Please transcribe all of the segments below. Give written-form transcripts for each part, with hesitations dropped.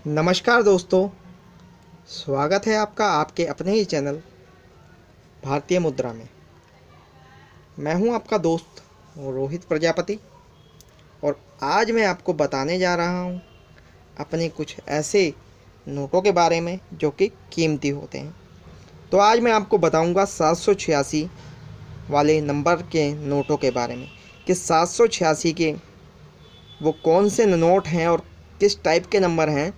नमस्कार दोस्तों, स्वागत है आपका आपके अपने ही चैनल भारतीय मुद्रा में। मैं हूं आपका दोस्त रोहित प्रजापति और आज मैं आपको बताने जा रहा हूं अपने कुछ ऐसे नोटों के बारे में जो कि कीमती होते हैं। तो आज मैं आपको बताऊंगा 786 वाले नंबर के नोटों के बारे में कि 786 के वो कौन से नोट हैं और किस टाइप के नंबर हैं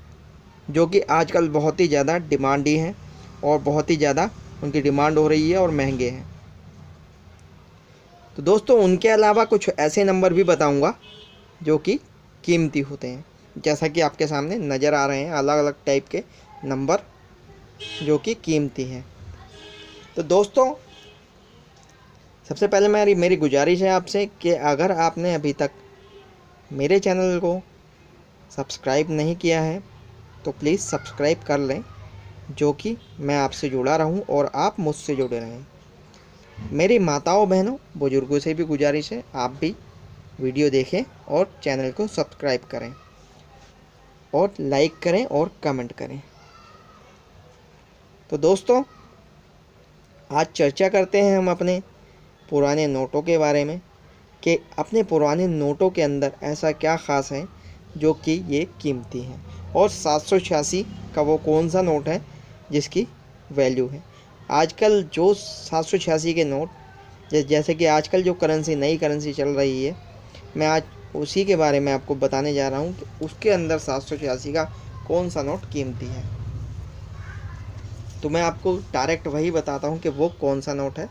जो कि आजकल बहुत ही ज़्यादा डिमांडी हैं और बहुत ही ज़्यादा उनकी डिमांड हो रही है और महंगे हैं। तो दोस्तों, उनके अलावा कुछ ऐसे नंबर भी बताऊंगा जो कि कीमती होते हैं, जैसा कि आपके सामने नज़र आ रहे हैं अलग अलग टाइप के नंबर जो कि कीमती हैं। तो दोस्तों, सबसे पहले मेरी गुजारिश है आपसे कि अगर आपने अभी तक मेरे चैनल को सब्सक्राइब नहीं किया है तो प्लीज़ सब्सक्राइब कर लें, जो कि मैं आपसे जुड़ा रहूं और आप मुझसे जुड़े रहें। मेरी माताओं बहनों बुज़ुर्गों से भी गुजारिश है, आप भी वीडियो देखें और चैनल को सब्सक्राइब करें और लाइक करें और कमेंट करें। तो दोस्तों, आज चर्चा करते हैं हम अपने पुराने नोटों के बारे में कि अपने पुराने नोटों के अंदर ऐसा क्या ख़ास है जो कि ये कीमती हैं, और 786 का वो कौन सा नोट है जिसकी वैल्यू है। आजकल जो 786 के नोट जैसे कि आजकल जो नई करेंसी चल रही है, मैं आज उसी के बारे में आपको बताने जा रहा हूँ कि उसके अंदर 786 का कौन सा नोट कीमती है। तो मैं आपको डायरेक्ट वही बताता हूँ कि वो कौन सा नोट है।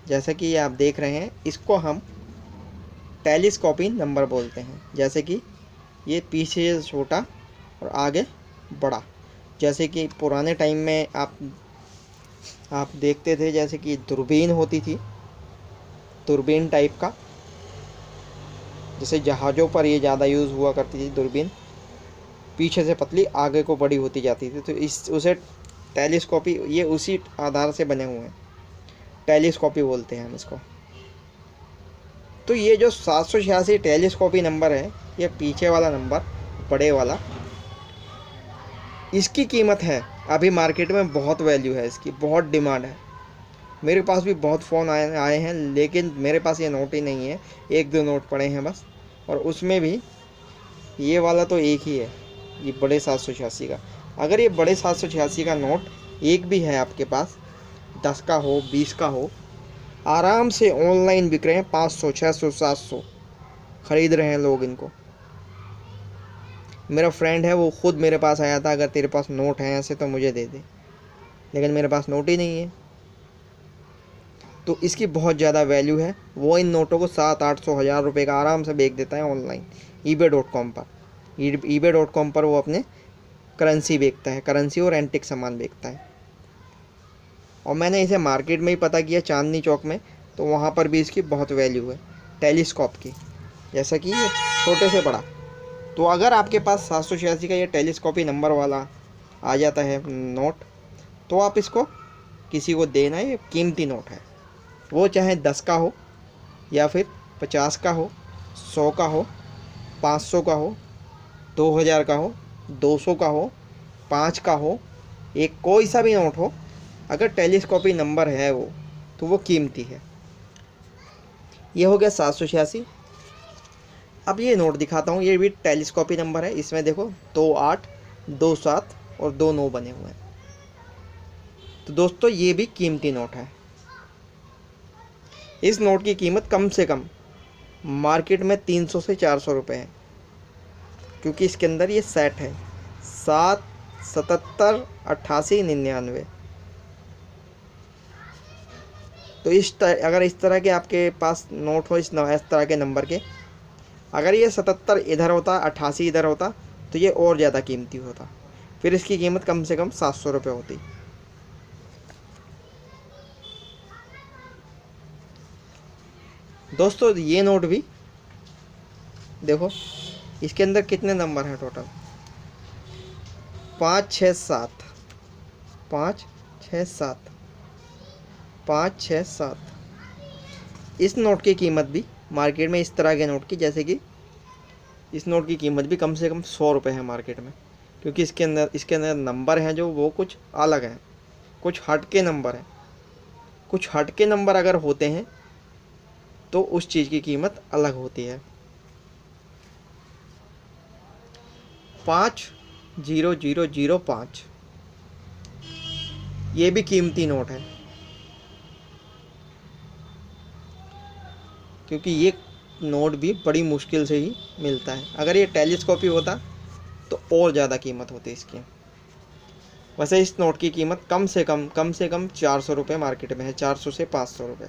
जैसे कि ये आप देख रहे हैं, इसको हम टेलीस्कोपिक नंबर बोलते हैं। जैसे कि ये पीछे छोटा और आगे बड़ा, जैसे कि पुराने टाइम में आप देखते थे, जैसे कि दूरबीन होती थी, दूरबीन टाइप का, जैसे जहाज़ों पर ये ज़्यादा यूज़ हुआ करती थी दूरबीन, पीछे से पतली आगे को बड़ी होती जाती थी। तो उसे टेलीस्कोपी, ये उसी आधार से बने हुए हैं, टेलीस्कोपी बोलते हैं हम इसको। तो ये जो 786 टेलीस्कोपी नंबर है, ये पीछे वाला नंबर बड़े वाला, इसकी कीमत है अभी मार्केट में बहुत वैल्यू है, इसकी बहुत डिमांड है। मेरे पास भी बहुत फ़ोन आए हैं, लेकिन मेरे पास ये नोट ही नहीं है, एक दो नोट पड़े हैं बस, और उसमें भी ये वाला तो एक ही है, ये बड़े 786 का। अगर ये बड़े 786 का नोट एक भी है आपके पास, 10 का हो 20 का हो, आराम से ऑनलाइन बिक रहे हैं, 500 600 700 ख़रीद रहे हैं लोग इनको। मेरा फ्रेंड है, वो खुद मेरे पास आया था, अगर तेरे पास नोट हैं ऐसे तो मुझे दे दे, लेकिन मेरे पास नोट ही नहीं है। तो इसकी बहुत ज़्यादा वैल्यू है। वो इन नोटों को 700-800 हज़ार रुपये का आराम से बेच देता है ऑनलाइन eBay.com पर। eBay.com पर वो अपने करेंसी बेचता है, करेंसी और एंटिक सामान बेचता है। और मैंने इसे मार्केट में ही पता किया, चांदनी चौक में, तो वहाँ पर भी इसकी बहुत वैल्यू है टेलीस्कोप की, जैसा कि ये छोटे से बड़ा। तो अगर आपके पास 786 का ये टेलीस्कोपी नंबर वाला आ जाता है नोट, तो आप इसको किसी को देना, ये कीमती नोट है। वो चाहे 10 का हो या फिर 50 का हो, 100 का हो, 500 का हो, 2000 का हो, 200 का हो, 5 का हो, एक कोई सा भी नोट हो, अगर टेलीस्कोपी नंबर है वो, तो वो कीमती है। ये हो गया 786। अब ये नोट दिखाता हूँ, ये भी टेलीस्कोपी नंबर है। इसमें देखो 2 8 2 7 और 2 9 बने हुए हैं। तो दोस्तों, ये भी कीमती नोट है। इस नोट की कीमत कम से कम मार्केट में 300 से 400 रुपये है, क्योंकि इसके अंदर ये सेट है 7 77 88 99। तो अगर इस तरह के आपके पास नोट हो, इस तरह के नंबर के, अगर ये 77 इधर होता, 88 इधर होता, तो ये और ज़्यादा कीमती होता, फिर इसकी कीमत कम से कम 700 रुपये होती। दोस्तों, ये नोट भी देखो, इसके अंदर कितने नंबर हैं टोटल, 5 6 7 5 6 7 5 6 7। इस नोट की कीमत भी मार्केट में, इस तरह के नोट की, जैसे कि इस नोट की कीमत भी कम से कम 100 रुपये है मार्केट में। क्योंकि इसके अंदर नंबर हैं जो वो कुछ अलग हैं, कुछ हटके नंबर हैं। कुछ हटके नंबर अगर होते हैं तो उस चीज़ की कीमत अलग होती है। 5005 ये भी कीमती नोट है, क्योंकि ये नोट भी बड़ी मुश्किल से ही मिलता है। अगर ये टेलीस्कोपी होता तो और ज़्यादा कीमत होती इसकी। वैसे इस नोट की कीमत कम से कम 400 रुपये मार्केट में है, 400 से 500 रुपये।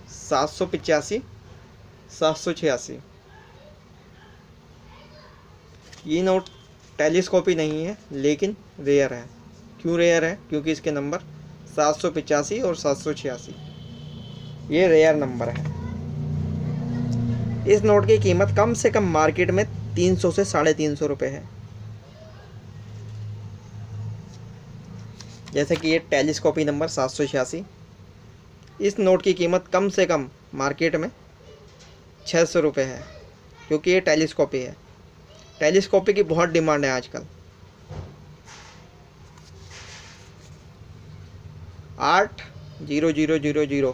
सात सौ 786 ये नोट टेलीस्कोपी नहीं है लेकिन रेयर है। क्यों रेयर है? क्योंकि इसके नंबर 785 और 786 ये रेयर नंबर है। इस नोट की कीमत कम से कम मार्केट में 300 से 350 रुपये है। जैसे कि ये टेलीस्कोपी नंबर 786, इस नोट की कीमत कम से कम मार्केट में 600 रुपये है, क्योंकि ये टेलीस्कोपी है। टेलीस्कोपी की बहुत डिमांड है आजकल। 80000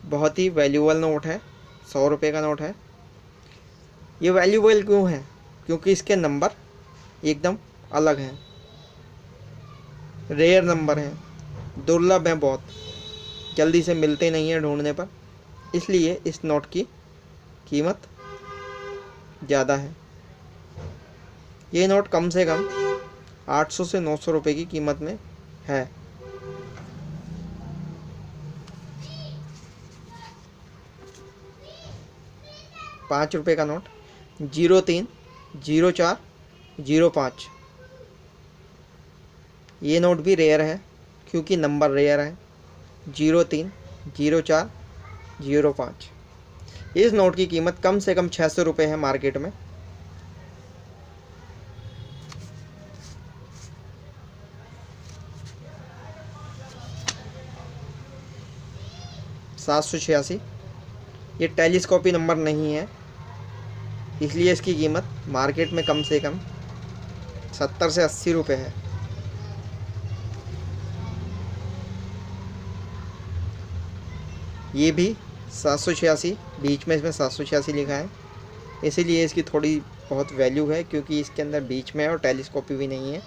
बहुत ही वैल्यूबल नोट है, 100 रुपये का नोट है। ये वैल्यूबल क्यों है? क्योंकि इसके नंबर एकदम अलग हैं, रेयर नंबर हैं, दुर्लभ हैं, बहुत जल्दी से मिलते नहीं हैं ढूंढने पर, इसलिए इस नोट की कीमत ज़्यादा है। ये नोट कम से कम 800 से 900 रुपये की कीमत में है। ₹5 का नोट 030405 ये नोट भी रेयर है, क्योंकि नंबर रेयर है 030405। इस नोट की कीमत कम से कम 600 रुपये है मार्केट में। $786 ये टेलीस्कोपी नंबर नहीं है, इसलिए इसकी कीमत मार्केट में कम से कम 70 से 80 रुपये है। ये भी 786, बीच में इसमें 786 लिखा है, इसीलिए इसकी थोड़ी बहुत वैल्यू है, क्योंकि इसके अंदर बीच में है और टेलीस्कोपी भी नहीं है।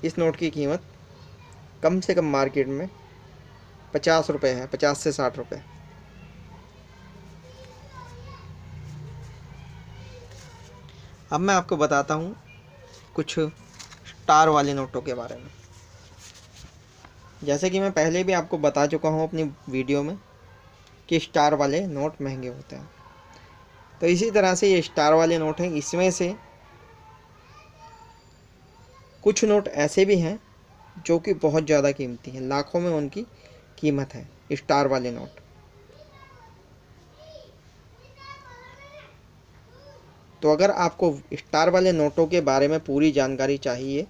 इस नोट की कीमत कम से कम मार्केट में 50 रुपये है, 50 से 60 रुपये। अब मैं आपको बताता हूँ कुछ स्टार वाले नोटों के बारे में। जैसे कि मैं पहले भी आपको बता चुका हूँ अपनी वीडियो में कि स्टार वाले नोट महंगे होते हैं, तो इसी तरह से ये स्टार वाले नोट हैं। इसमें से कुछ नोट ऐसे भी हैं जो कि बहुत ज़्यादा कीमती हैं, लाखों में उनकी कीमत है, स्टार वाले नोट। तो अगर आपको स्टार वाले नोटों के बारे में पूरी जानकारी चाहिए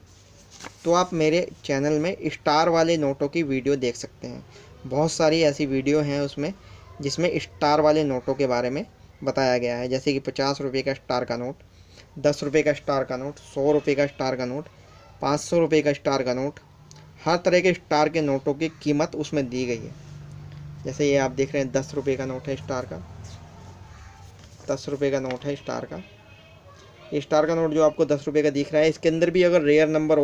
तो आप मेरे चैनल में स्टार वाले नोटों की वीडियो देख सकते हैं। बहुत सारी ऐसी वीडियो हैं उसमें जिसमें स्टार वाले नोटों के बारे में बताया गया है, जैसे कि 50 रुपये का स्टार का नोट, 10 रुपये का स्टार का नोट, 100 रुपये का स्टार का नोट, 500 रुपये का स्टार का नोट। हर तरह के स्टार के नोटों की कीमत उसमें दी गई है। जैसे ये आप देख रहे हैं 10 रुपये का नोट है स्टार का, 10 रुपये का नोट है स्टार का। ये स्टार का नोट जो आपको 10 रुपये का दिख रहा है, इसके अंदर भी अगर रेयर नंबर